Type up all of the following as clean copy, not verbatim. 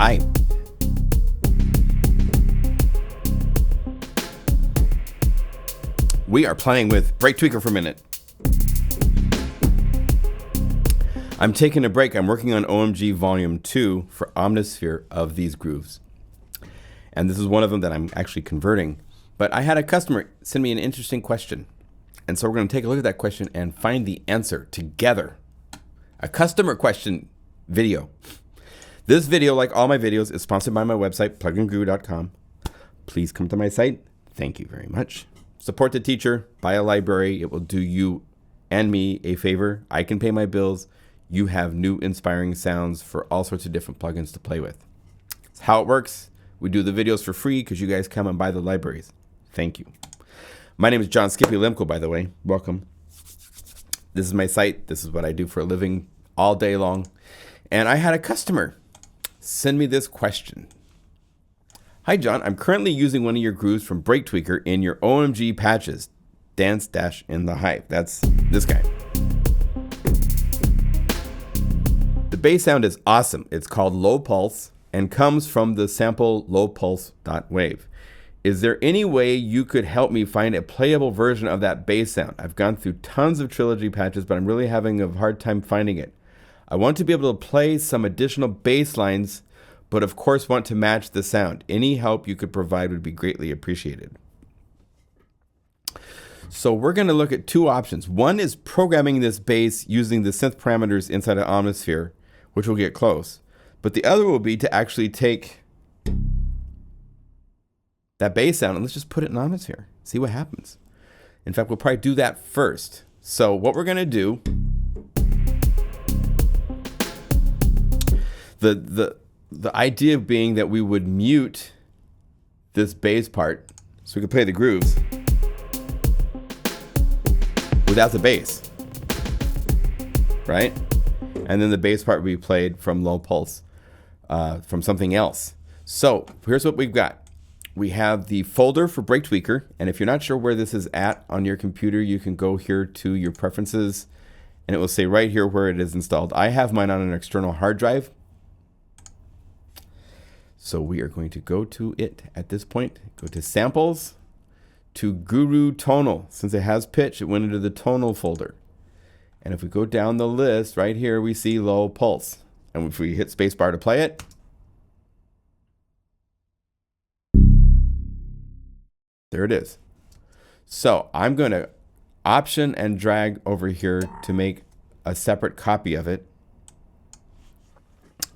Hi. We are playing with BreakTweaker for a minute. I'm taking a break. I'm working on OMG Volume 2 for Omnisphere of these grooves. And this is one of them that I'm actually converting. But I had a customer send me an interesting question. And so we're going to take a look at that question and find the answer together. A customer question video. This video, like all my videos, is sponsored by my website, plugandgroove.com. Please come to my site. Thank you very much. Support the teacher. Buy a library. It will do you and me a favor. I can pay my bills. You have new inspiring sounds for all sorts of different plugins to play with. That's how it works. We do the videos for free because you guys come and buy the libraries. Thank you. My name is John Skippy Lemko, by the way. Welcome. This is my site. This is what I do for a living all day long. And I had a customer send me this question. Hi, John. I'm currently using one of your grooves from BreakTweaker in your OMG patches. Dance Dash in the Hype. That's this guy. The bass sound is awesome. It's called Low Pulse and comes from the sample lowpulse.wave. Is there any way you could help me find a playable version of that bass sound? I've gone through tons of trilogy patches, but I'm really having a hard time finding it. I want to be able to play some additional bass lines, but of course want to match the sound. Any help you could provide would be greatly appreciated. So we're going to look at two options. One is programming this bass using the synth parameters inside of Omnisphere, which will get close. But the other will be to actually take that bass sound and let's just put it in Omnisphere. See what happens. In fact, we'll probably do that first. So what we're going to do, the idea being that we would mute this bass part so we could play the grooves without the bass, right? And then the bass part would be played from low pulse, from something else. So here's what we've got. We have the folder for BreakTweaker, and if you're not sure where this is at on your computer, you can go here to your preferences, and it will say right here where it is installed. I have mine on an external hard drive. So we are going to go to it at this point. Go to Samples, to Guru Tonal. Since it has pitch, it went into the tonal folder. And if we go down the list, right here, we see Low Pulse. And if we hit spacebar to play it, there it is. So I'm going to Option and drag over here to make a separate copy of it.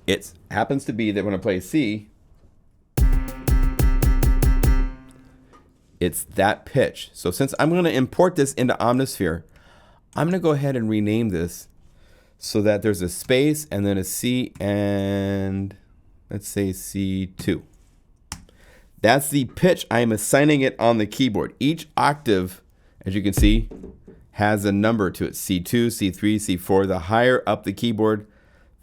It happens to be that when I play C, it's that pitch. So since I'm going to import this into Omnisphere, I'm going to go ahead and rename this so that there's a space and then a C and let's say C2. That's the pitch I am assigning it on the keyboard. Each octave, as you can see, has a number to it. C2, C3, C4. The higher up the keyboard,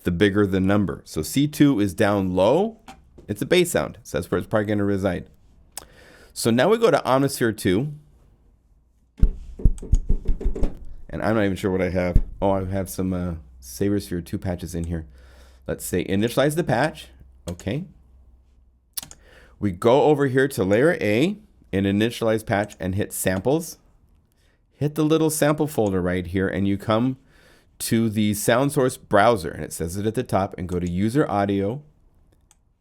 the bigger the number. So C2 is down low. It's a bass sound. So that's where it's probably going to reside. So now we go to Omnisphere 2. And I'm not even sure what I have. Oh, I have some Sabersphere 2 patches in here. Let's say initialize the patch. Okay. We go over here to layer A in initialize patch and hit samples. Hit the little sample folder right here and you come to the sound source browser and it says it at the top and go to user audio.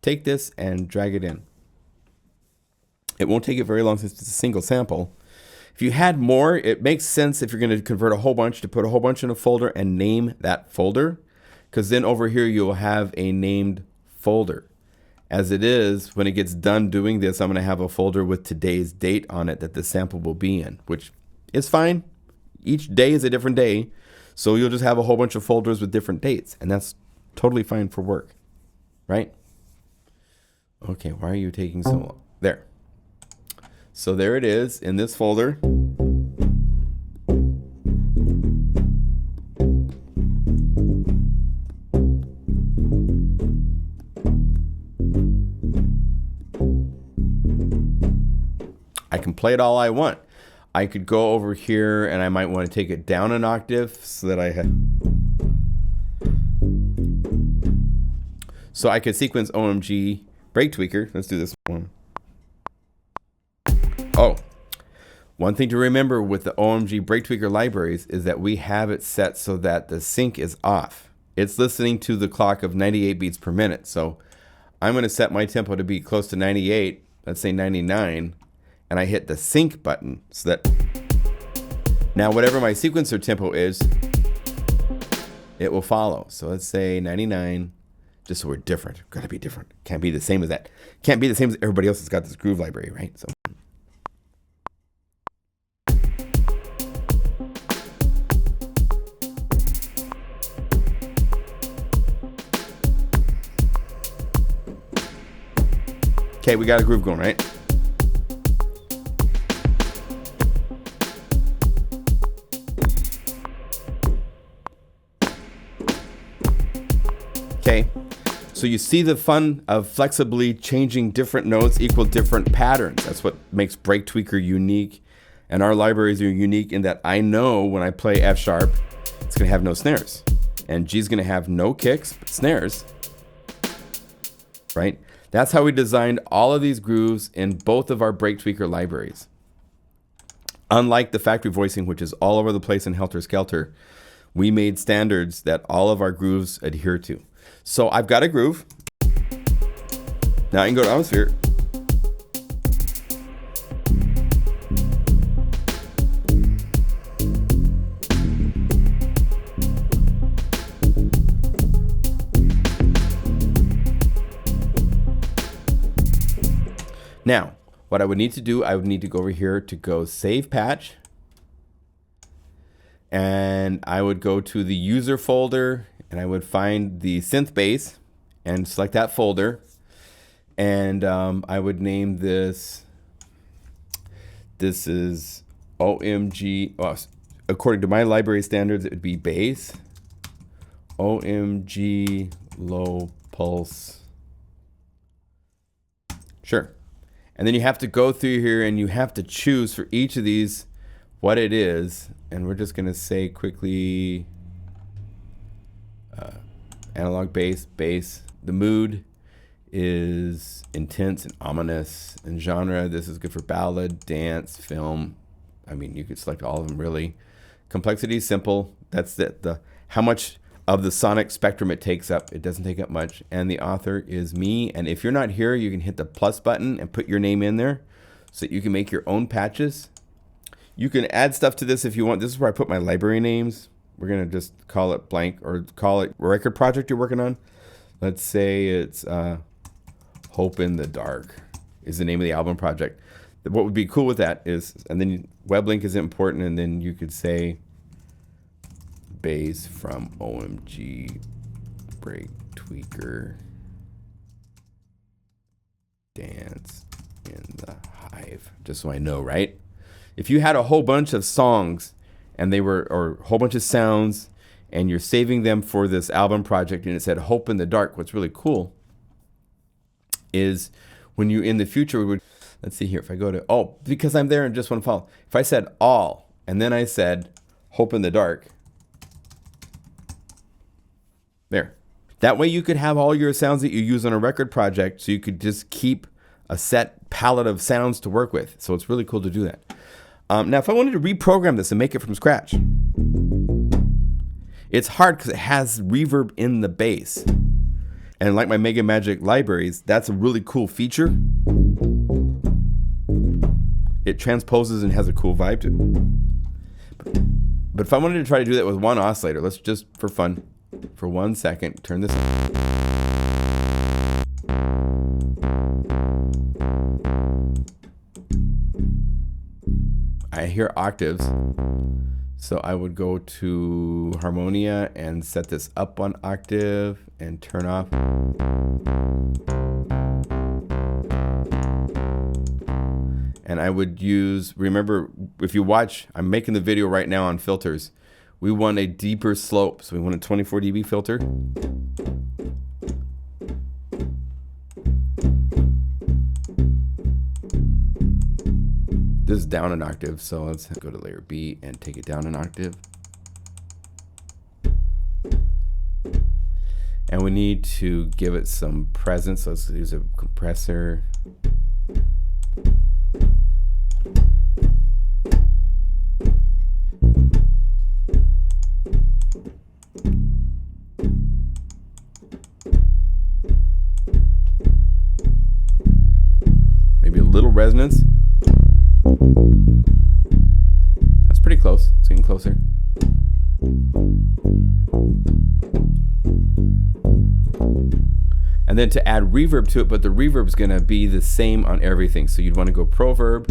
Take this and drag it in. It won't take it very long since it's a single sample. If you had more, it makes sense if you're going to convert a whole bunch to put a whole bunch in a folder and name that folder, because then over here you'll have a named folder. As it is, when it gets done doing this, I'm going to have a folder with today's date on it that the sample will be in, which is fine. Each day is a different day, so you'll just have a whole bunch of folders with different dates, and that's totally fine for work, right? Okay, why are you taking so long? There. So there it is in this folder. I can play it all I want. I could go over here and I might want to take it down an octave so that I have. So I could sequence OMG BreakTweaker. Let's do this one. Oh, one thing to remember with the OMG BreakTweaker libraries is that we have it set so that the sync is off. It's listening to the clock of 98 beats per minute. So I'm going to set my tempo to be close to 98, let's say 99, and I hit the sync button so that now whatever my sequencer tempo is, it will follow. So let's say 99, just so we're different. Got to be different. Can't be the same as that. Can't be the same as everybody else that's got this groove library, right? So. Okay, we got a groove going, right? Okay, so you see the fun of flexibly changing different notes equal different patterns. That's what makes BreakTweaker unique. And our libraries are unique in that I know when I play F sharp, it's gonna have no snares. And G's gonna have no kicks, but snares, right? That's how we designed all of these grooves in both of our BreakTweaker libraries. Unlike the factory voicing, which is all over the place in Helter Skelter, we made standards that all of our grooves adhere to. So I've got a groove. Now I can go to Omnisphere. Now, what I would need to do, I would need to go over here to go save patch. And I would go to the user folder and I would find the synth bass and select that folder. And I would name this is OMG, well, according to my library standards, it would be bass, OMG low pulse. Sure. And then you have to go through here and you have to choose for each of these what it is. And we're just going to say quickly analog bass, bass. The mood is intense and ominous. And genre, this is good for ballad, dance, film. I mean, you could select all of them really. Complexity is simple. That's the how much of the sonic spectrum it takes up. It doesn't take up much. And the author is me. And if you're not here, you can hit the plus button and put your name in there so that you can make your own patches. You can add stuff to this if you want. This is where I put my library names. We're going to just call it blank or call it record project you're working on. Let's say it's Hope in the Dark is the name of the album project. What would be cool with that is, and then web link is important, and then you could say bass from OMG BreakTweaker dance in the hive, just so I know, right? If you had a whole bunch of songs and they were, or a whole bunch of sounds, and you're saving them for this album project and it said Hope in the Dark, what's really cool is when you in the future would, let's see here, if I go to, oh, because I'm there and just want to follow. If I said all, and then I said Hope in the Dark, there. That way you could have all your sounds that you use on a record project, so you could just keep a set palette of sounds to work with. So it's really cool to do that. Now, if I wanted to reprogram this and make it from scratch, it's hard because it has reverb in the bass. And like my Mega Magic libraries, that's a really cool feature. It transposes and has a cool vibe to it. But if I wanted to try to do that with one oscillator, let's just, for fun, for 1 second, turn this on. I hear octaves, so I would go to Harmonia and set this up 1 octave and turn off. And I would use, remember, if you watch, I'm making the video right now on filters. We want a deeper slope, so we want a 24 dB filter. This is down an octave, so let's go to layer B and take it down an octave. And we need to give it some presence. Let's use a compressor. Maybe a little resonance. That's pretty close. It's getting closer. And then to add reverb to it, but the reverb is going to be the same on everything. So you'd want to go proverb.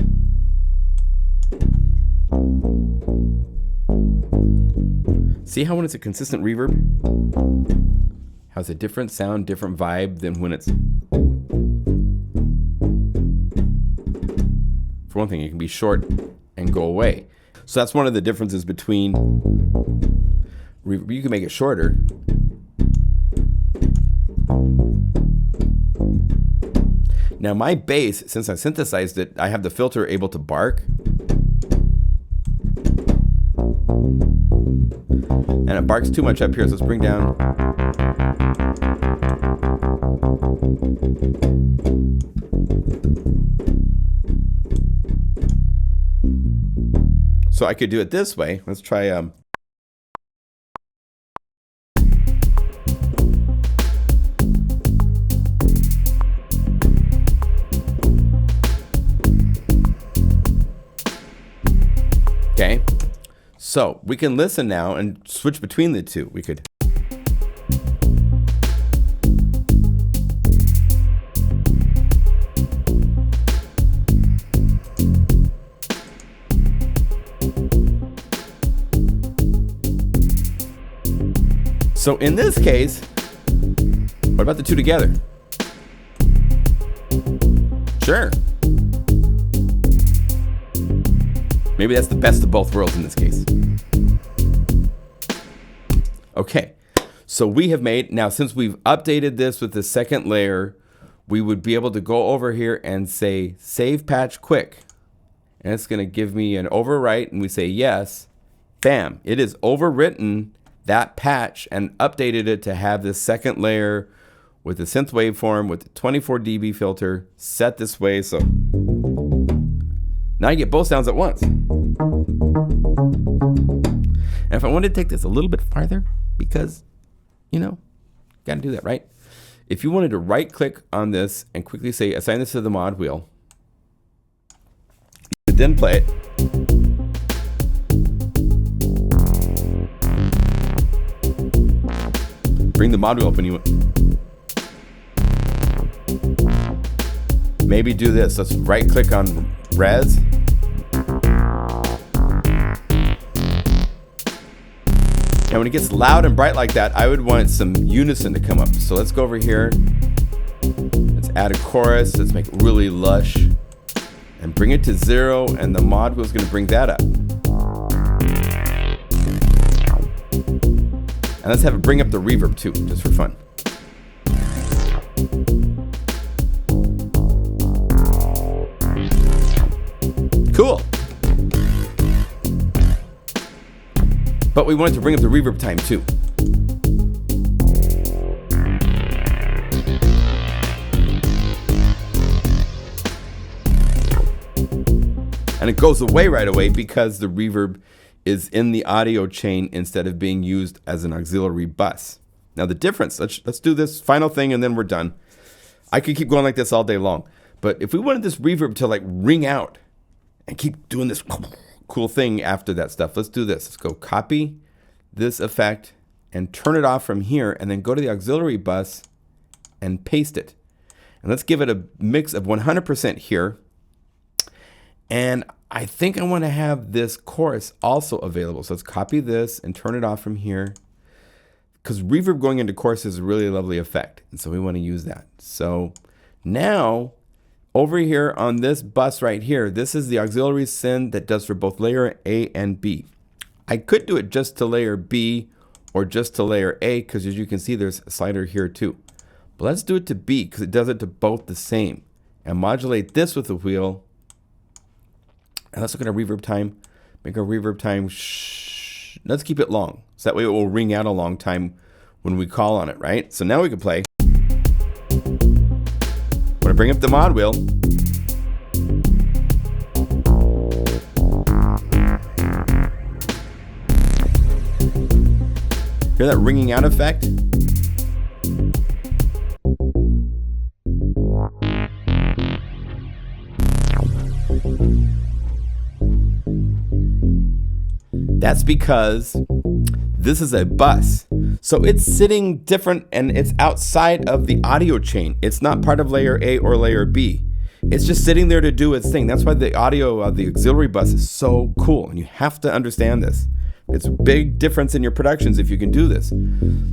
See how when it's a consistent reverb, has a different sound, different vibe than when it's... For one thing, it can be short and go away. So that's one of the differences between... You can make it shorter. Now my bass, since I synthesized it, I have the filter able to bark. And it barks too much up here, so let's bring down. So I could do it this way. Let's try okay. So we can listen now and switch between the two. We could. So in this case, what about the two together? Sure. Maybe that's the best of both worlds in this case. Okay, so we have made, now since we've updated this with the second layer, we would be able to go over here and say save patch quick. And it's gonna give me an overwrite, and we say yes. Bam, it is overwritten that patch and updated it to have this second layer with the synth waveform with the 24 dB filter set this way. So now you get both sounds at once. And if I wanted to take this a little bit farther, because, you know, got to do that, right? If you wanted to right click on this and quickly say, assign this to the mod wheel, you could then play it. Bring the mod wheel up when you maybe do this. Let's right click on res. And when it gets loud and bright like that, I would want some unison to come up. So let's go over here. Let's add a chorus. Let's make it really lush. And bring it to 0, and the mod wheel is going to bring that up. And let's have it bring up the reverb too, just for fun. Cool. But we wanted to bring up the reverb time too. And it goes away right away because the reverb is in the audio chain instead of being used as an auxiliary bus. Now the difference, let's do this final thing and then we're done. I could keep going like this all day long, but if we wanted this reverb to like ring out and keep doing this cool thing after that stuff, let's do this. Let's go copy this effect and turn it off from here, and then go to the auxiliary bus and paste it. And let's give it a mix of 100% here. And I think I want to have this chorus also available. So let's copy this and turn it off from here, because reverb going into chorus is a really lovely effect. And so we want to use that. So now over here on this bus right here, this is the auxiliary send that does for both layer A and B. I could do it just to layer B or just to layer A, because as you can see, there's a slider here too. But let's do it to B, because it does it to both the same. And modulate this with the wheel. And let's look at our reverb time. Make our reverb time, let's keep it long. So that way it will ring out a long time when we call on it, right? So now we can play. When I bring up the mod wheel, hear that ringing out effect? That's because this is a bus. So it's sitting different and it's outside of the audio chain. It's not part of layer A or layer B. It's just sitting there to do its thing. That's why the audio of the auxiliary bus is so cool. And you have to understand this. It's a big difference in your productions if you can do this.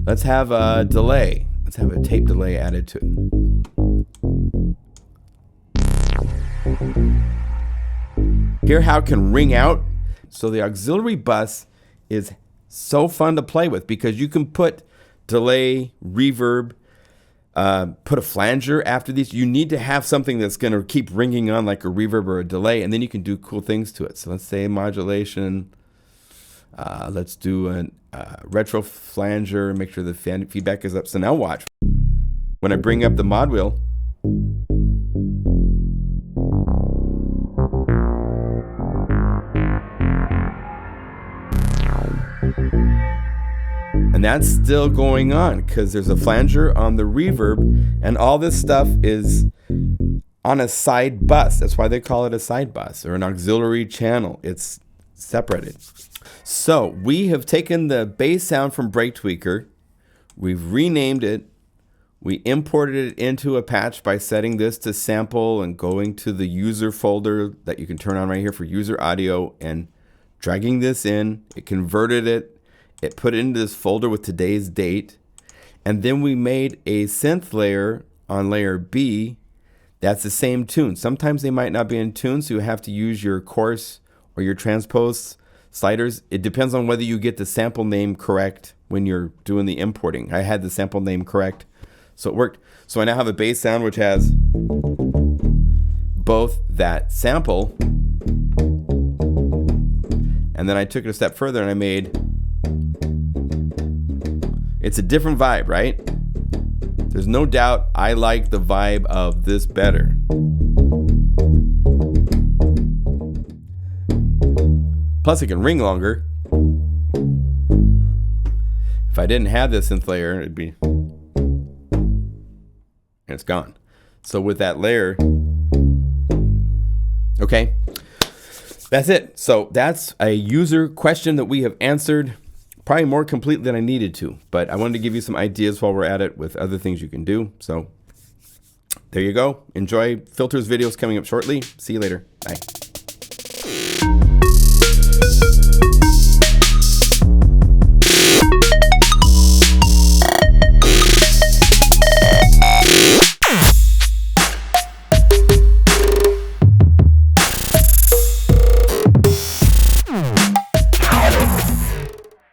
Let's have a delay. Let's have a tape delay added to it. Hear how it can ring out? So the auxiliary bus is so fun to play with because you can put delay, reverb, put a flanger after these. You need to have something that's going to keep ringing on like a reverb or a delay, and then you can do cool things to it. So let's say modulation. Let's do a retro flanger, make sure the feedback is up. So now watch. When I bring up the mod wheel, and that's still going on because there's a flanger on the reverb, and all this stuff is on a side bus. That's why they call it a side bus or an auxiliary channel. It's separated. So we have taken the bass sound from BreakTweaker, we've renamed it, we imported it into a patch by setting this to sample and going to the user folder that you can turn on right here for user audio and dragging this in. It converted it. It put it into this folder with today's date. And then we made a synth layer on layer B that's the same tune. Sometimes they might not be in tune, so you have to use your coarse or your transpose sliders. It depends on whether you get the sample name correct when you're doing the importing. I had the sample name correct, so it worked. So I now have a bass sound which has both that sample, and then I took it a step further and I made, it's a different vibe, right? There's no doubt I like the vibe of this better. Plus it can ring longer. If I didn't have this synth layer, it'd be, and it's gone. So with that layer, okay, that's it. So that's a user question that we have answered probably more completely than I needed to, but I wanted to give you some ideas while we're at it with other things you can do. So there you go. Enjoy filters videos coming up shortly. See you later. Bye.